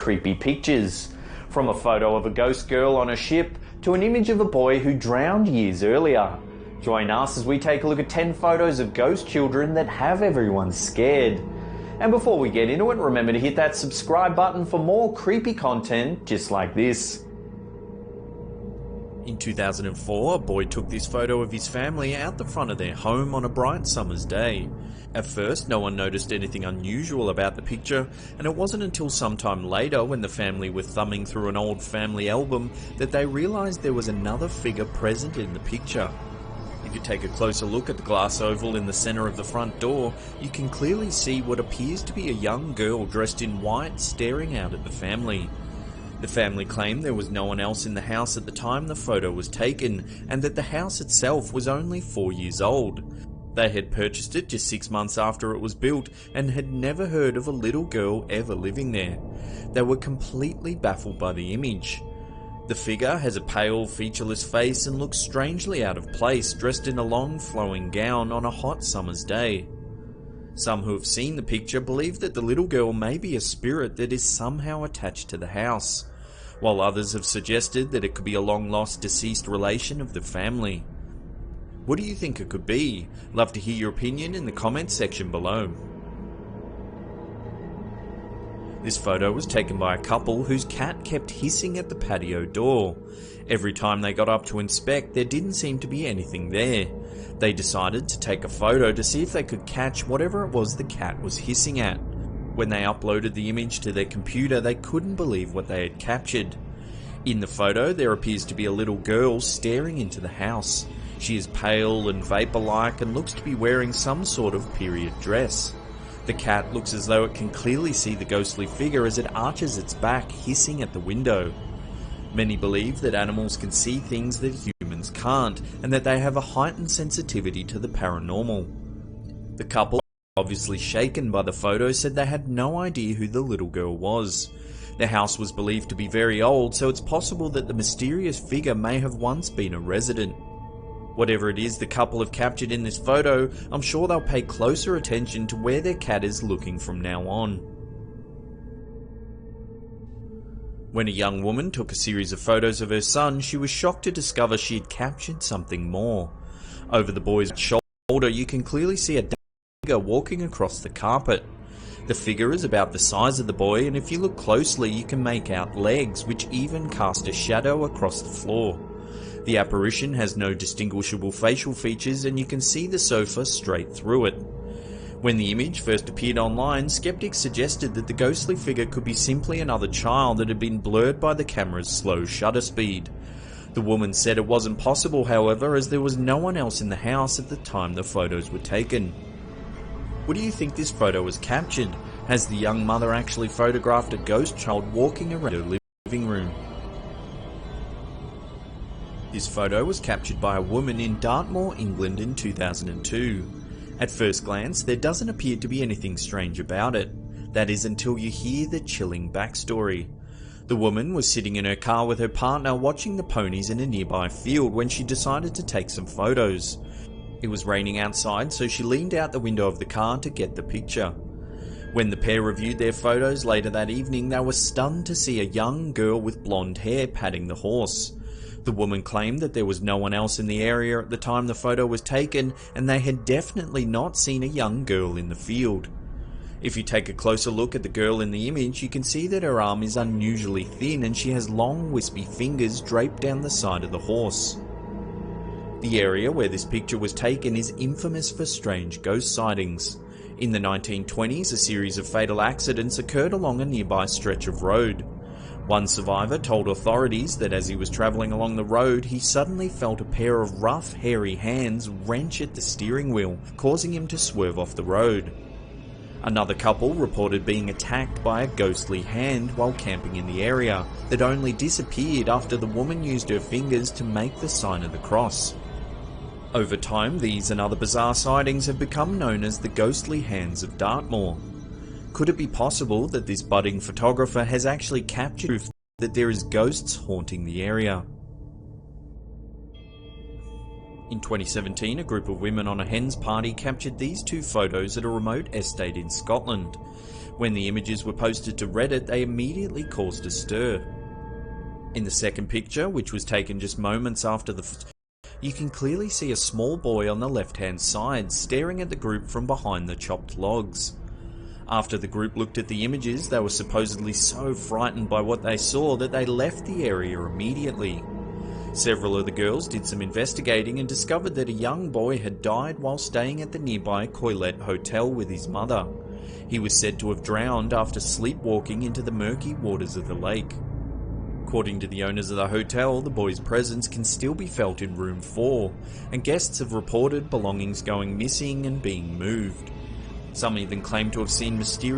creepy pictures. From a photo of a ghost girl on a ship to an image of a boy who drowned years earlier. Join us as we take a look at 10 photos of ghost children that have everyone scared. And before we get into it, remember to hit that subscribe button for more creepy content just like this. In 2004, a boy took this photo of his family out the front of their home on a bright summer's day. At first, no one noticed anything unusual about the picture, and it wasn't until sometime later, when the family were thumbing through an old family album, that they realised there was another figure present in the picture. If you take a closer look at the glass oval in the centre of the front door, you can clearly see what appears to be a young girl dressed in white staring out at the family. The family claimed there was no one else in the house at the time the photo was taken, and that the house itself was only 4 years old. They had purchased it just 6 months after it was built and had never heard of a little girl ever living there. They were completely baffled by the image. The figure has a pale, featureless face and looks strangely out of place, dressed in a long flowing gown on a hot summer's day. Some who have seen the picture believe that the little girl may be a spirit that is somehow attached to the house, while others have suggested that it could be a long-lost deceased relation of the family. What do you think it could be? Love to hear your opinion in the comments section below. This photo was taken by a couple whose cat kept hissing at the patio door. Every time they got up to inspect, there didn't seem to be anything there. They decided to take a photo to see if they could catch whatever it was the cat was hissing at. When they uploaded the image to their computer, they couldn't believe what they had captured. In the photo, there appears to be a little girl staring into the house. She is pale and vapour-like and looks to be wearing some sort of period dress. The cat looks as though it can clearly see the ghostly figure as it arches its back, hissing at the window. Many believe that animals can see things that humans can't, and that they have a heightened sensitivity to the paranormal. The couple, obviously shaken by the photo, said they had no idea who the little girl was. The house was believed to be very old, so it's possible that the mysterious figure may have once been a resident. Whatever it is the couple have captured in this photo, I'm sure they'll pay closer attention to where their cat is looking from now on. When a young woman took a series of photos of her son, she was shocked to discover she had captured something more. Over the boy's shoulder, you can clearly see a figure walking across the carpet. The figure is about the size of the boy, and if you look closely, you can make out legs, which even cast a shadow across the floor. The apparition has no distinguishable facial features, and you can see the sofa straight through it. When the image first appeared online, skeptics suggested that the ghostly figure could be simply another child that had been blurred by the camera's slow shutter speed. The woman said it wasn't possible, however, as there was no one else in the house at the time the photos were taken. What do you think this photo was captured? Has the young mother actually photographed a ghost child walking around her living room? This photo was captured by a woman in Dartmoor, England in 2002. At first glance, there doesn't appear to be anything strange about it. That is until you hear the chilling backstory. The woman was sitting in her car with her partner watching the ponies in a nearby field when she decided to take some photos. It was raining outside, so she leaned out the window of the car to get the picture. When the pair reviewed their photos later that evening, they were stunned to see a young girl with blonde hair patting the horse. The woman claimed that there was no one else in the area at the time the photo was taken, and they had definitely not seen a young girl in the field. If you take a closer look at the girl in the image, you can see that her arm is unusually thin and she has long wispy fingers draped down the side of the horse. The area where this picture was taken is infamous for strange ghost sightings. In the 1920s, a series of fatal accidents occurred along a nearby stretch of road. One survivor told authorities that as he was travelling along the road, he suddenly felt a pair of rough, hairy hands wrench at the steering wheel, causing him to swerve off the road. Another couple reported being attacked by a ghostly hand while camping in the area that only disappeared after the woman used her fingers to make the sign of the cross. Over time, these and other bizarre sightings have become known as the ghostly hands of Dartmoor. Could it be possible that this budding photographer has actually captured proof that there is ghosts haunting the area? In 2017, a group of women on a hen's party captured these two photos at a remote estate in Scotland. When the images were posted to Reddit, they immediately caused a stir. In the second picture, which was taken just moments after you can clearly see a small boy on the left-hand side staring at the group from behind the chopped logs. After the group looked at the images, they were supposedly so frightened by what they saw that they left the area immediately. Several of the girls did some investigating and discovered that a young boy had died while staying at the nearby Coilette Hotel with his mother. He was said to have drowned after sleepwalking into the murky waters of the lake. According to the owners of the hotel, the boy's presence can still be felt in room 4, and guests have reported belongings going missing and being moved. Some even claim to have seen mysterious